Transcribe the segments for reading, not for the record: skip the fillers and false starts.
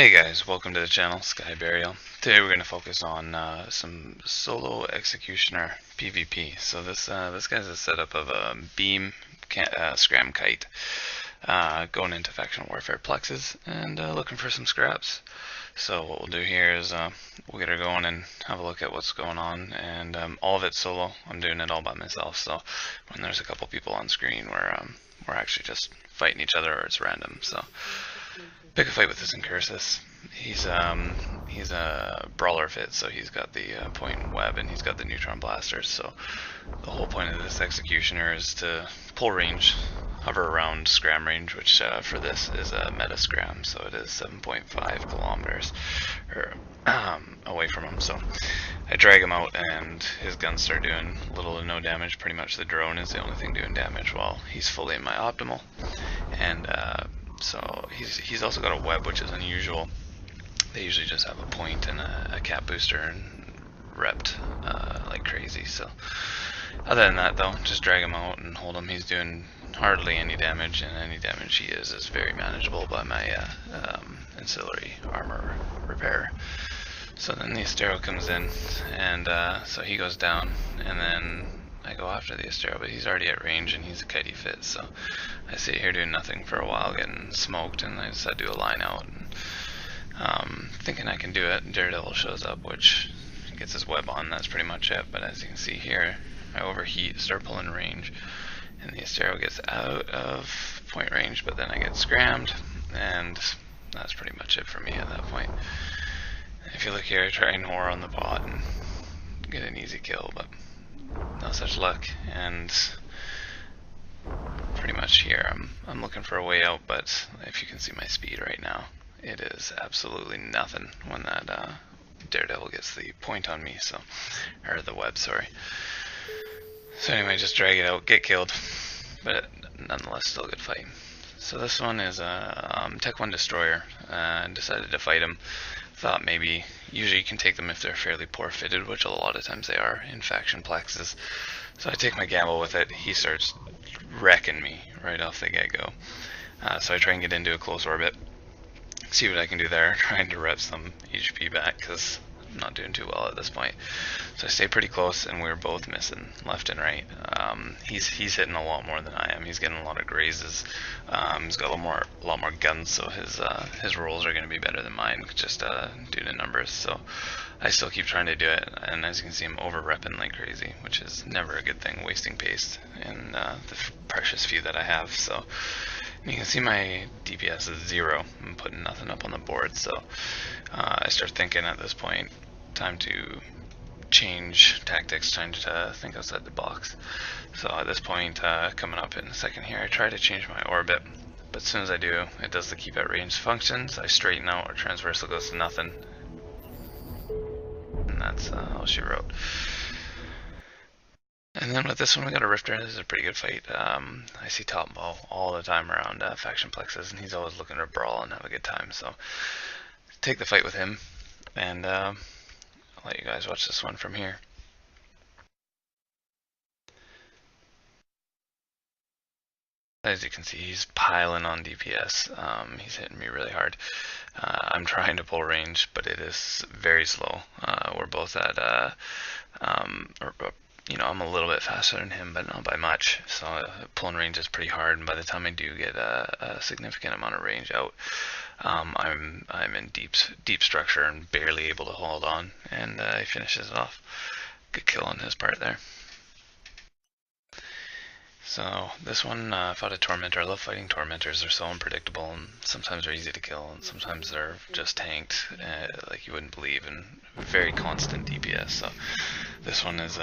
Hey guys, welcome to the channel, Sky Burial. Today we're going to focus on some solo executioner PvP. So this guy's a setup of a beam Scram kite going into Faction Warfare Plexes and looking for some scraps. So what we'll do here is we'll get her going and have a look at what's going on, and all of it's solo. I'm doing it all by myself, so when there's a couple people on screen we're actually just fighting each other, or it's random. So pick a fight with this Incursus. He's a brawler fit, so he's got the point and web, and he's got the neutron blasters. So the whole point of this executioner is to pull range, hover around scram range, which for this is a meta scram, so it is 7.5 kilometers away from him. So I drag him out, and his guns start doing little to no damage. Pretty much the drone is the only thing doing damage while he's fully in my optimal, and so he's also got a web, which is unusual. They usually just have a point and a cap booster and repped like crazy. So other than that, though, just drag him out and hold him. He's doing hardly any damage, and any damage he is very manageable by my ancillary armor repair. So then the Astero comes in, and so he goes down, and then I go after the Astero, but he's already at range and he's a kitey fit, so I sit here doing nothing for a while, getting smoked, and I decide to do a line out, and thinking I can do it. Daredevil shows up, which gets his web on. That's pretty much it, but as you can see here, I overheat, start pulling range, and the Astero gets out of point range, but then I get scrammed, and that's pretty much it for me at that point. If you look here, I try and whore on the bot and get an easy kill, but no such luck, and pretty much here I'm looking for a way out, but if you can see my speed right now, it is absolutely nothing when that Daredevil gets the point on me, so, or the web, sorry. So anyway, just drag it out, get killed, but nonetheless still a good fight. So this one is a Tech 1 Destroyer, and decided to fight him. Thought maybe, usually you can take them if they're fairly poor fitted, which a lot of times they are in Faction Plexes. So I take my gamble with it. He starts wrecking me right off the get-go. So I try and get into a close orbit, see what I can do there, trying to rep some HP back, because I'm not doing too well at this point. So I stay pretty close, and we're both missing left and right. He's hitting a lot more than I am. He's getting a lot of grazes. He's got a lot more guns, so his rolls are going to be better than mine, just due to numbers. So I still keep trying to do it, and as you can see, I'm over repping like crazy, which is never a good thing, wasting paste in the precious few that I have. So you can see my DPS is 0. I'm putting nothing up on the board, so I start thinking at this point, time to change tactics, trying to think outside the box. So at this point, coming up in a second here, I try to change my orbit, but as soon as I do, it does the keep at range functions. I straighten out, or transversal goes to nothing, and that's all she wrote. And then with this one, we got a Rifter. This is a pretty good fight. I see Top Ball all the time around Faction Plexes, and he's always looking to brawl and have a good time. So take the fight with him, and I'll let you guys watch this one from here. As you can see, he's piling on DPS. He's hitting me really hard. I'm trying to pull range, but it is very slow. We're both at you know, I'm a little bit faster than him, but not by much. So pulling range is pretty hard, and by the time I do get a significant amount of range out, I'm in deep structure and barely able to hold on, and he finishes it off. Good kill on his part there. So this one, fought a Tormentor. I love fighting Tormentors. They're so unpredictable, and sometimes they're easy to kill, and sometimes they're just tanked like you wouldn't believe, and very constant DPS. So this one is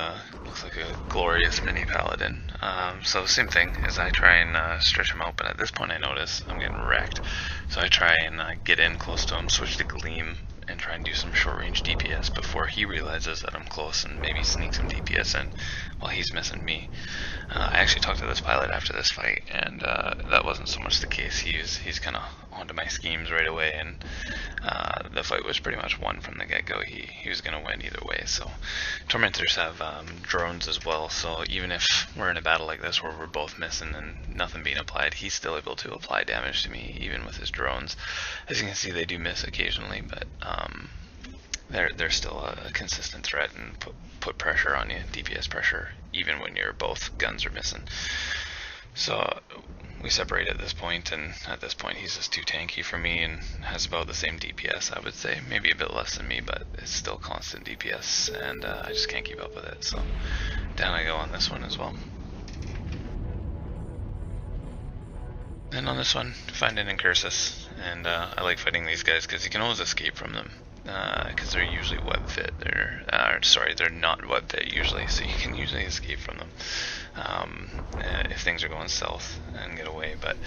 looks like a glorious mini paladin. So same thing as I try and stretch him out, but at this point I notice I'm getting wrecked. So I try and get in close to him, switch to Gleam, and try and do some short range DPS before he realizes that I'm close, and maybe sneak some DPS in while he's missing me. I actually talked to this pilot after this fight, and that wasn't so much the case. He's kind of onto my schemes right away, and the fight was pretty much won from the get-go. He was going to win either way. So Tormentors have drones as well, so even if we're in a battle like this where we're both missing and nothing being applied, he's still able to apply damage to me even with his drones. As you can see, they do miss occasionally, but they're still a consistent threat and put pressure on you, DPS pressure, even when your both guns are missing. So we separate at this point, and at this point he's just too tanky for me and has about the same DPS, I would say, maybe a bit less than me, but it's still constant DPS, and I just can't keep up with it. So down I go on this one as well. And on this one, find an Incursus, and I like fighting these guys because you can always escape from them, because they're usually web fit. They're not web fit usually, so you can usually escape from them if things are going south and get away. But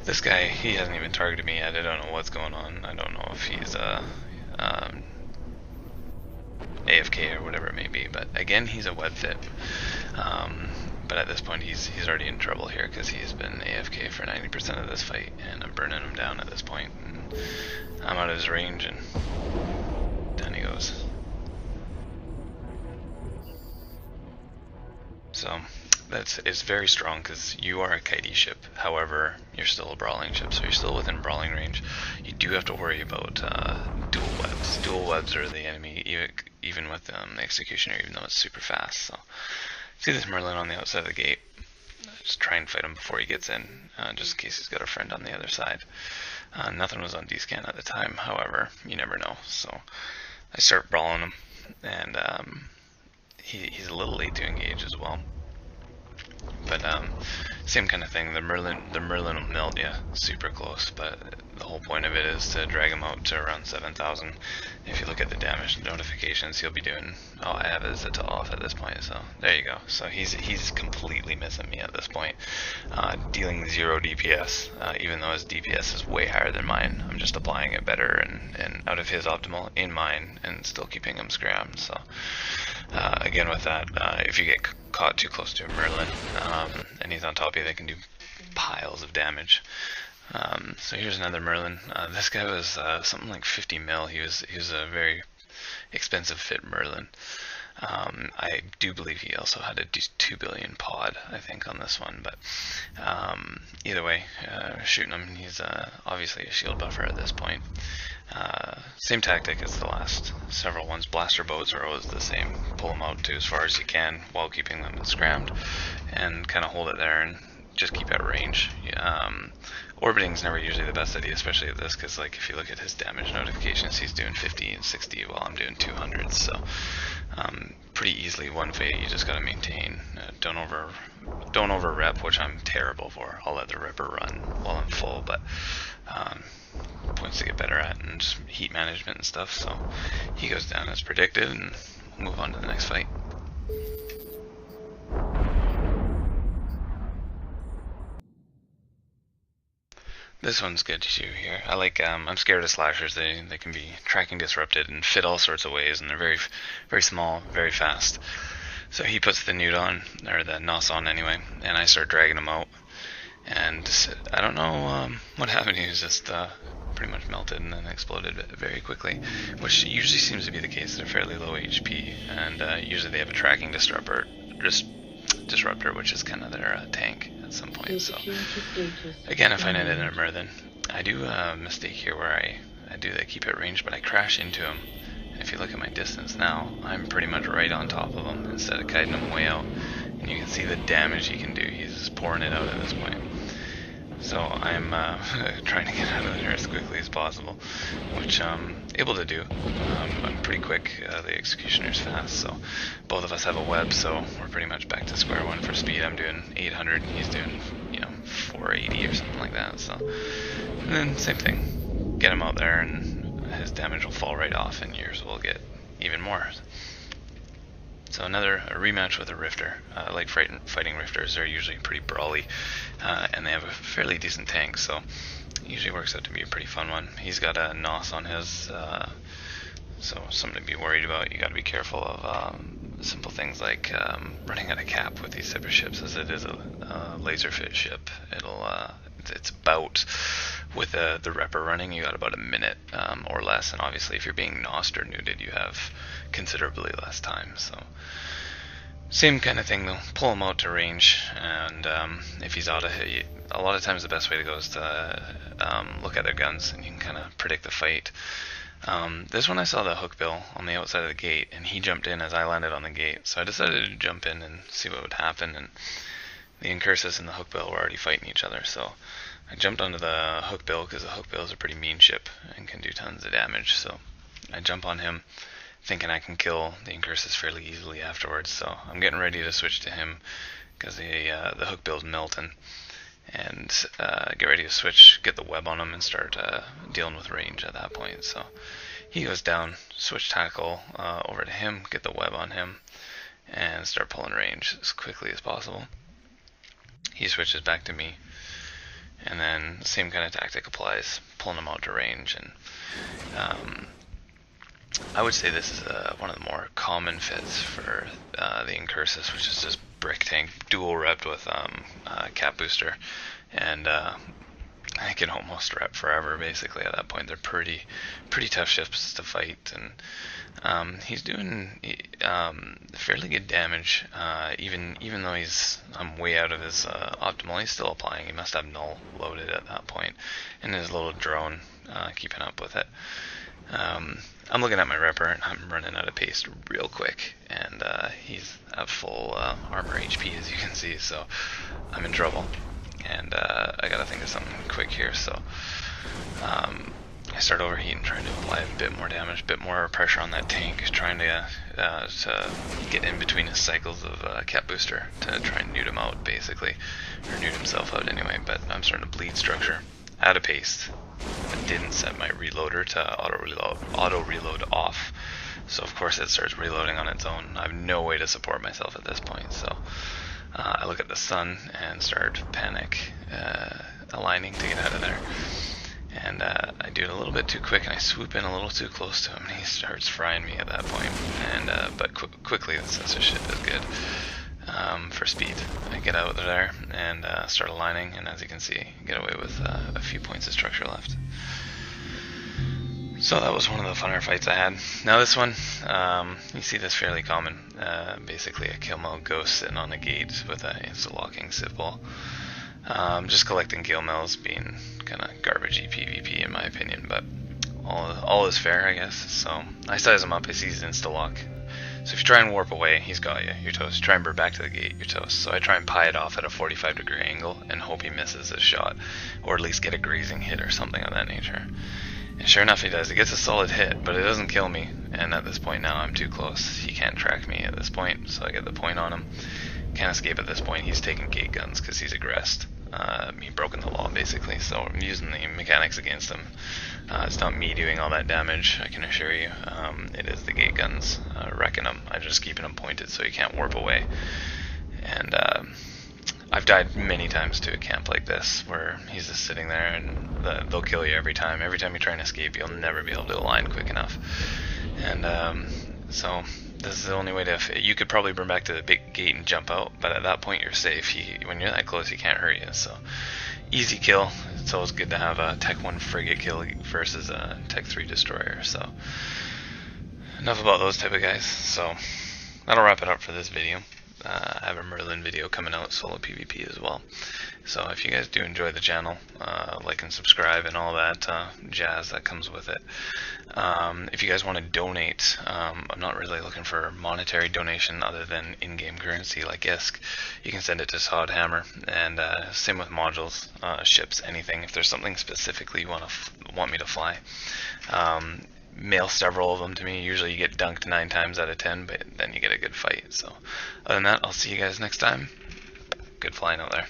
this guy, he hasn't even targeted me yet. I don't know what's going on. I don't know if he's AFK or whatever it may be, but again, he's a web fit. But at this point he's already in trouble here because he's been AFK for 90% of this fight, and I'm burning him down at this point, and I'm out of his range, and down he goes. So it's very strong because you are a kitey ship, however you're still a brawling ship, so you're still within brawling range. You do have to worry about dual webs. Dual webs are the enemy, even with the Executioner, even though it's super fast. So see this Merlin on the outside of the gate. Just try and fight him before he gets in, just in case he's got a friend on the other side. Nothing was on D-scan at the time, however, you never know. So I start brawling him, and he's a little late to engage as well. But same kind of thing. The Merlin will melt you super close, but the whole point of it is to drag him out to around 7,000. If you look at the damage notifications, he'll be doing. Oh, I have his off at this point, so there you go. So he's completely missing me at this point, dealing 0 DPS, even though his DPS is way higher than mine. I'm just applying it better and out of his optimal in mine, and still keeping him scrammed. So again, with that, if you get caught too close to a Merlin and he's on top of you, they can do piles of damage. So here's another Merlin. This guy was something like 50 mil. He was a very expensive fit Merlin. I do believe he also had a 2 billion pod, I think, on this one. But either way, shooting him, he's obviously a shield buffer at this point. Same tactic as the last several ones. Blaster boats are always the same. Pull them out to as far as you can while keeping them scrammed, and kind of hold it there and just keep at range. Orbiting is never usually the best idea, especially at this, because like if you look at his damage notifications, he's doing 50 and 60 while I'm doing 200. So pretty easily one fight you just got to maintain. Don't over rep, which I'm terrible for. I'll let the ripper run while I'm full, but points to get better at, and heat management and stuff. So he goes down as predicted, and we'll move on to the next fight. This one's good too here. I like, I'm scared of slashers. They can be tracking disrupted and fit all sorts of ways, and they're very, very small, very fast. So he puts the newt on, or the NOS on anyway, and I start dragging him out. And I don't know what happened. He was just pretty much melted and then exploded very quickly, which usually seems to be the case. They're fairly low HP, and usually they have a tracking disruptor, which is kind of their tank at some point. So again, if I ended in a Merlin, I do a mistake here where I do that keep at range, but I crash into him. And if you look at my distance now, I'm pretty much right on top of him instead of kiting him way out. And you can see the damage he can do. He's just pouring it out at this point. So I'm trying to get out of there as quickly as possible, which I'm able to do. I'm pretty quick. The Executioner's fast, so both of us have a web, so we're pretty much back to square one for speed. I'm doing 800, and he's doing 480 or something like that. So, and then same thing, get him out there, and his damage will fall right off, and yours will get even more. So a rematch with a Rifter. I like fighting Rifters. They're usually pretty brawly, and they have a fairly decent tank, so it usually works out to be a pretty fun one. He's got a NOS on his, so something to be worried about. You got to be careful of simple things like running out of cap with these type of ships, as it is a laser fit ship. It's about with the repper running, you got about a minute or less, and obviously if you're being nosed or nuded, you have considerably less time. So same kind of thing though. Pull him out to range, and if he's out of hit, a lot of times the best way to go is to look at their guns, and you can kind of predict the fight. This one I saw the hookbill on the outside of the gate, and he jumped in as I landed on the gate, so I decided to jump in and see what would happen, and the Incursus and the hookbill were already fighting each other, so I jumped onto the hookbill because the hookbill is a pretty mean ship and can do tons of damage. So I jump on him thinking I can kill the Incursus fairly easily afterwards, so I'm getting ready to switch to him because the hookbill's melting, and get ready to switch, get the web on him, and start dealing with range at that point. So he goes down, switch tackle over to him, get the web on him, and start pulling range as quickly as possible. He switches back to me, and then the same kind of tactic applies, pulling him out to range. And I would say this is one of the more common fits for the Incursus, which is just brick tank, dual repped with cap booster, and I can almost rep forever basically at that point. They're pretty tough ships to fight, and he's doing fairly good damage, even though he's way out of his optimal. He's still applying. He must have null loaded at that point, and his little drone keeping up with it. I'm looking at my repper, and I'm running out of pace real quick, and he's at full armor HP, as you can see, so I'm in trouble, and I gotta think of something quick here. So I start overheating, trying to apply a bit more damage, a bit more pressure on that tank, trying to get in between his cycles of cap booster to try and nude him out, basically, or nude himself out anyway. But I'm starting to bleed structure, out of pace. I didn't set my reloader to auto reload off, so of course it starts reloading on its own. I have no way to support myself at this point, so I look at the sun and start panic aligning to get out of there. And I do it a little bit too quick, and I swoop in a little too close to him, and he starts frying me at that point. And but quickly the censorship is good for speed. I get out of there and start aligning, and as you can see, get away with a few points of structure left. So that was one of the funner fights I had. Now this one, you see this fairly common. Basically a kill mode ghost sitting on the gate with an insta-locking civ ball. Just collecting kill mills, being kind of garbagey PvP in my opinion, but all is fair, I guess. So I size him up, I see his insta-lock. So if you try and warp away, he's got you, you're toast. Try and burn back to the gate, you're toast. So I try and pie it off at a 45-degree angle and hope he misses his shot, or at least get a grazing hit or something of that nature. And sure enough he does. He gets a solid hit, but it doesn't kill me, and at this point now I'm too close. He can't track me at this point, so I get the point on him. Can't escape at this point. He's taking gate guns because he's aggressed. He broken the law basically, so I'm using the mechanics against him. It's not me doing all that damage, I can assure you. It is the gate guns wrecking him. I'm just keeping him pointed so he can't warp away. And I've died many times to a camp like this where he's just sitting there and they'll kill you every time. Every time you try and escape, you'll never be able to align quick enough. And so this is the only way to. You could probably burn back to the big gate and jump out, but at that point you're safe. When you're that close, he can't hurt you. So easy kill. It's always good to have a Tech 1 frigate kill versus a Tech 3 destroyer. So enough about those type of guys. So that'll wrap it up for this video. I have a Merlin video coming out, solo PvP as well. So if you guys do enjoy the channel, like and subscribe and all that jazz that comes with it. If you guys want to donate, I'm not really looking for monetary donation other than in-game currency like ISK. You can send it to Sodhammer, and same with modules, ships, anything. If there's something specifically you want me to fly, mail several of them to me. Usually you get dunked 9 times out of 10, but then you get a good fight. So other than that, I'll see you guys next time. Good flying out there.